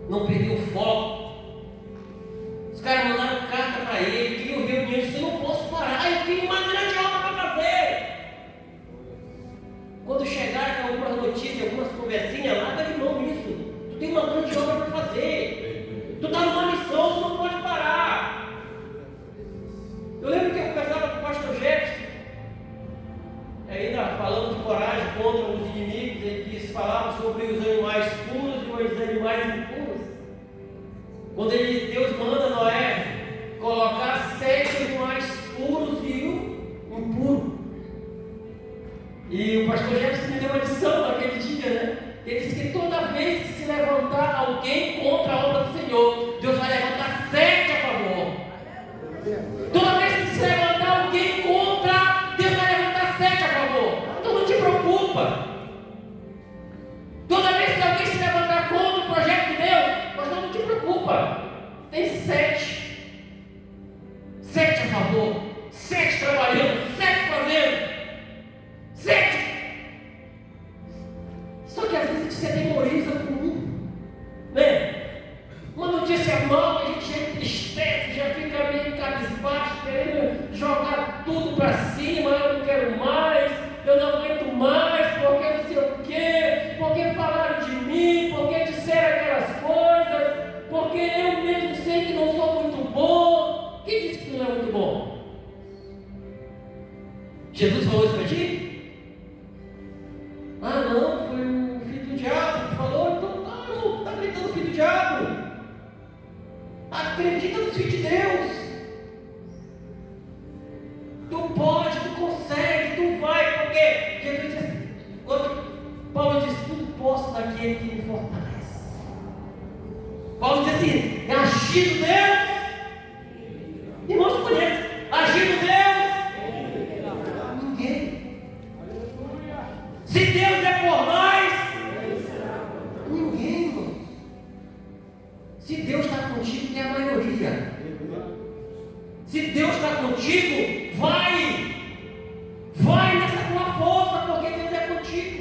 Speaker 3: não perdeu o foco. Os caras mandaram carta para ele, queriam reunião, disse: eu não posso parar, eu tenho uma grande obra para fazer. Quando chegaram algumas notícias, algumas conversinhas lá, dá de mão isso. Tu tem uma grande obra para fazer. Tu está numa missão, tu não pode parar. Eu lembro que eu conversava com o pastor Jefferson, ainda falando de coragem contra os inimigos. Ele falava sobre os animais puros e os animais impuros. Quando Deus manda Noé colocar 7 animais puros e um impuro. E o pastor Jefferson me deu uma lição naquele dia, né? Ele disse que toda vez que se levantar alguém contra a obra do Senhor, Deus vai levantar 7 a favor. Toda vez que se levantar alguém contra, Deus vai levantar 7 a favor. Então não te preocupa. Toda vez que alguém se levantar contra o projeto de Deus, mas não te preocupa. Tem 7. 7 a favor. 7 trabalhando, 7 fazendo. 7. Só que às vezes a gente se atemoriza com um, né? Uma notícia mal, a gente já entristece, já fica meio cabisbaixo, querendo jogar tudo para cima. Eu não quero mais, eu não aguento mais, porque não sei o quê, porque falaram de mim, porque disseram aquelas coisas, porque eu mesmo sei que não sou muito bom. Quem disse que não é muito bom? Jesus falou isso para ti? Ah, não, foi o filho do diabo que falou. Então não está acreditando no filho do diabo. Acredita no filho de Deus. Tu pode, tu consegue, tu vai, porque Jesus diz, quando Paulo diz: tudo posso naquele que me fortalece. Paulo diz assim: agindo Deus. Irmãos, conhecem? Agindo Deus. Ninguém. Se Deus é por nós, ninguém, irmãos. Se Deus está contigo, tem a maioria. Se Deus está contigo, vai nessa tua força, porque Deus é contigo.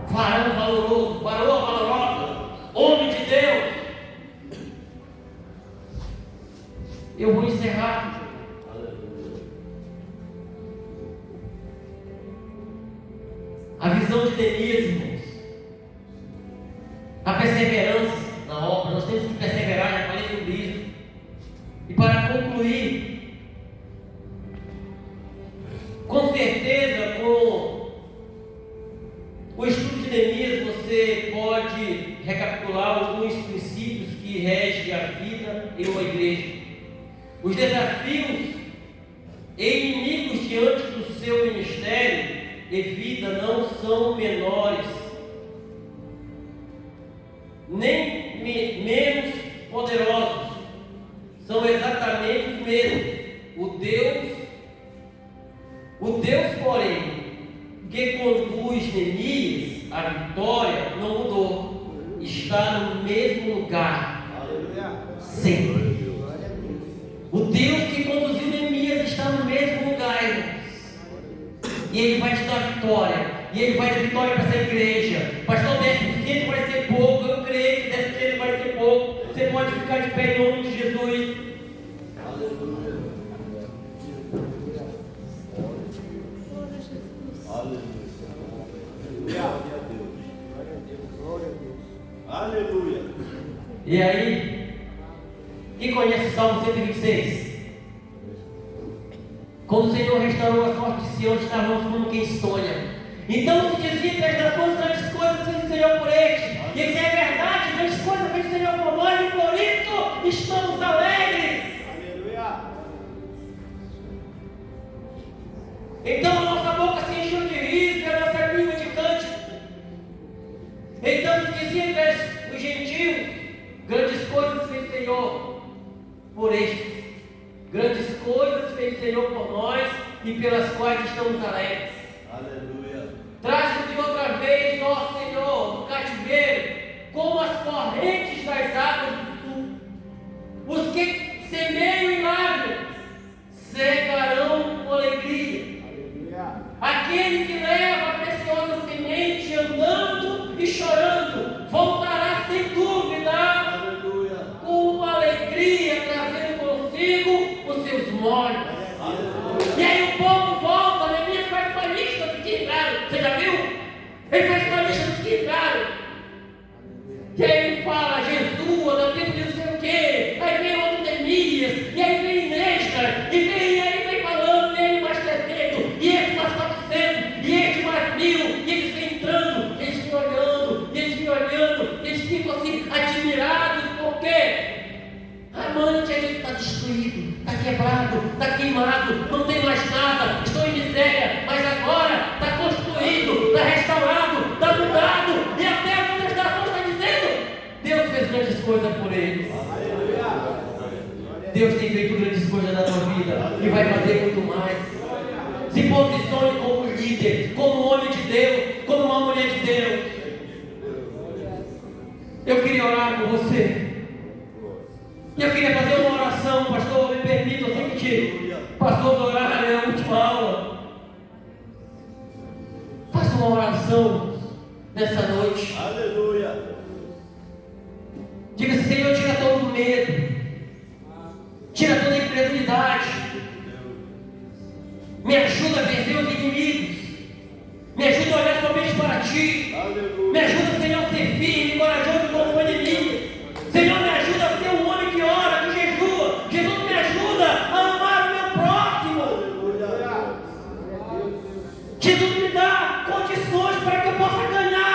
Speaker 3: Varão valoroso, varoa valorosa, homem de Deus. Eu vou encerrar. visão de Neemias, irmãos. A perseverança na obra, nós temos que perseverar, já falei sobre isso. E para concluir, com certeza, com o estudo de Neemias, você pode recapitular alguns princípios que regem a vida em uma igreja. Os desafios e inimigos diante do seu ministério e vida não são menores, nem menos poderosos, são exatamente os mesmos. O Deus, porém, que conduz Neemias à vitória, não mudou, está no mesmo lugar, sempre. O Deus que conduziu Neemias está no mesmo lugar, irmãos. E Ele vai te dar vitória. E Ele vai dar vitória para essa igreja. Pastor, 10% vai ser pouco. Eu creio que 10% vai ser pouco. Você pode ficar de pé em nome de Jesus.
Speaker 2: Aleluia. Aleluia.
Speaker 3: E aí, quem conhece o Salmo 126? Quando o Senhor restaurou a sorte de Sião, estávamos como quem sonha. Então se dizia que as nações grandes coisas fez o Senhor por eles. E isso é verdade, grandes coisas fez o Senhor por nós, e por isso estamos alegres.
Speaker 2: Aleluia.
Speaker 3: Então a nossa boca se encheu de riso e a nossa língua de cântico. Então se dizia que os gentios, grandes coisas fez o Senhor por estes. Grandes coisas fez o Senhor por nós e pelas quais estamos alegres.
Speaker 2: Aleluia.
Speaker 3: Traz-nos outra vez, ó Senhor, do cativeiro, como as correntes das águas do sul. Os que semeiam em lágrimas cegarão com alegria. Aquele que leva a preciosa semente andando e chorando voltará sem dúvida,
Speaker 2: Aleluia.
Speaker 3: com alegria, trazendo consigo os seus molhos.
Speaker 2: Aleluia.
Speaker 3: E aí o povo volta, Neemias faz uma lista dos que entraram. Você já viu? Ele faz uma lista dos que entraram. E aí ele fala, Jesus, da tempo de não sei o quê. Aí vem outro Neemias, e aí vem Nestra, e aí vem falando, e ele mais 300, e esse mais 400, e este mais 1000, e eles vêm entrando, eles vêm olhando, eles ficam assim, admirados, porque a mãe está destruído, está quebrado, está queimado, não tem mais nada, estou em miséria, mas agora está construído, está restaurado, está mudado, e até a contestação está dizendo, Deus fez grandes coisas por eles. Deus tem feito grandes coisas na tua vida e vai fazer muito mais. Se posicione como líder, como homem de Deus, como uma mulher de Deus. Eu queria orar com você. Eu queria fazer uma oração, pastor, me permita, eu sempre te pastor do horário, é a última aula. Faça uma oração nessa noite.
Speaker 2: Aleluia.
Speaker 3: Diga assim, Senhor, tira todo o medo, tira toda a incredulidade, me ajuda a vencer os inimigos, me ajuda a olhar somente para Ti, me ajuda, Senhor, a ser firme e corajoso como foi Neemias. Senhor, me ajuda a ser um homem que ora, que jejua. Jesus, me ajuda a amar o meu próximo. Jesus, me dá condições para que eu possa ganhar.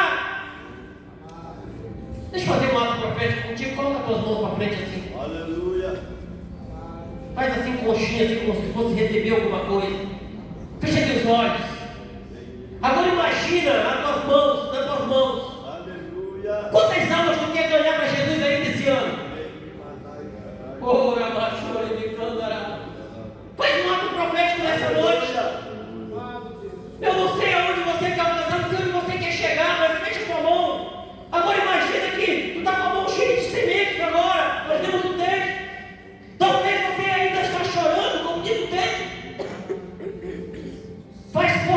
Speaker 3: Deixa eu fazer um ato profético contigo. Coloca as tuas mãos para frente assim.
Speaker 2: Aleluia.
Speaker 3: Faz assim conchinha, assim como se fosse receber alguma coisa. Fecha teus olhos. Agora imagina nas tuas mãos.
Speaker 2: Aleluia.
Speaker 3: Quantas almas tu quer ganhar para Jesus ainda esse ano? Ora, machore, me cantará. Faz um ato profético nessa noite. Eu não sei aonde você quer alcançar, não sei onde você quer chegar, mas fecha tua mão. Agora imagina que tu está com a mão cheia de sementes agora. Nós temos um texto. Talvez você ainda está chorando, como diz o texto. Faz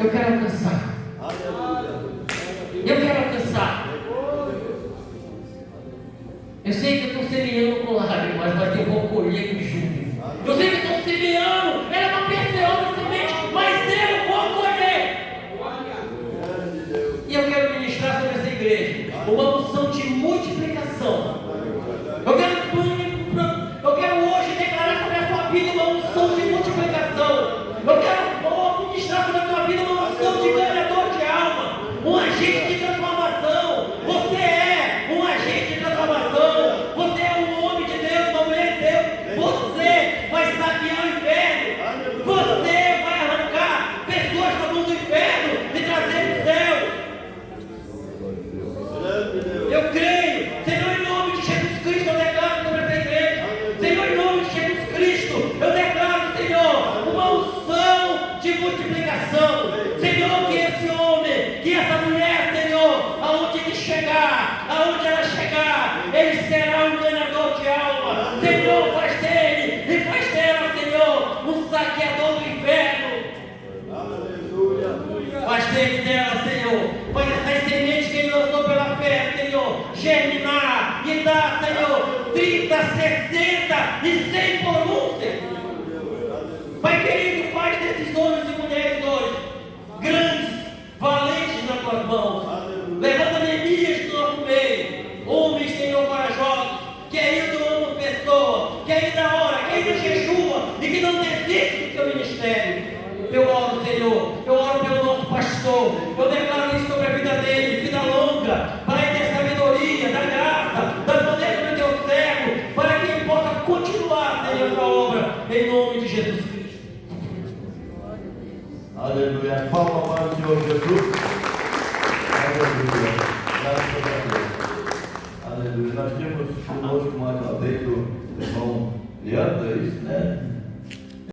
Speaker 3: Eu quero alcançar. Eu quero alcançar. Eu sei que eu estou semeando com lágrimas, mas eu vou colher com júbilo. Eu sei que estou semeando, ela é uma preciosa semente, mas eu vou colher. E eu quero ministrar sobre essa igreja uma unção de multiplicação. Eu quero hoje declarar sobre a sua vida uma unção de multiplicação. Eu quero ministrar sobre a tua vida uma unção de ganhador de alma, um agente de transformação. Você é um agente de transformação. Você é um homem de Deus, uma mulher de Deus. Você vai saquear o inferno. Você vai arrancar pessoas do mundo do inferno e trazer para o céu. Eu creio, Senhor, em nome de Jesus Cristo, eu declaro sobre essa igreja. Senhor, em nome de Jesus Cristo, eu declaro, Senhor, uma unção de multiplicação. Senhor, que esse homem, que essa mulher, Senhor, aonde ele chegar, aonde ela chegar, ele será um ganhador de alma. Senhor, faz dele e faz dela, Senhor, um saqueador do inferno. Faz dele e dela, Senhor, faz essas sementes que ele lançou pela fé, Senhor, germinar e dar, Senhor, 30, 60 e 100 por um, Senhor. Pai querido, faz desses homens e mulheres hoje grandes, valentes nas tuas mãos. Levanta Neemias do nosso meio, homens, Senhor, corajosos, que ainda amam pessoa, que ainda ora, que ainda jejua e que não desiste do seu ministério. Eu oro, Senhor, eu oro pelo nosso pastor, eu declaro isso sobre a vida dele, vida longa, para ele ter sabedoria, da graça, da poder sobre o teu servo, para que ele possa continuar, Senhor, essa obra, em nome de Jesus Cristo.
Speaker 2: Aleluia. Palma para o Senhor Jesus. Aleluia.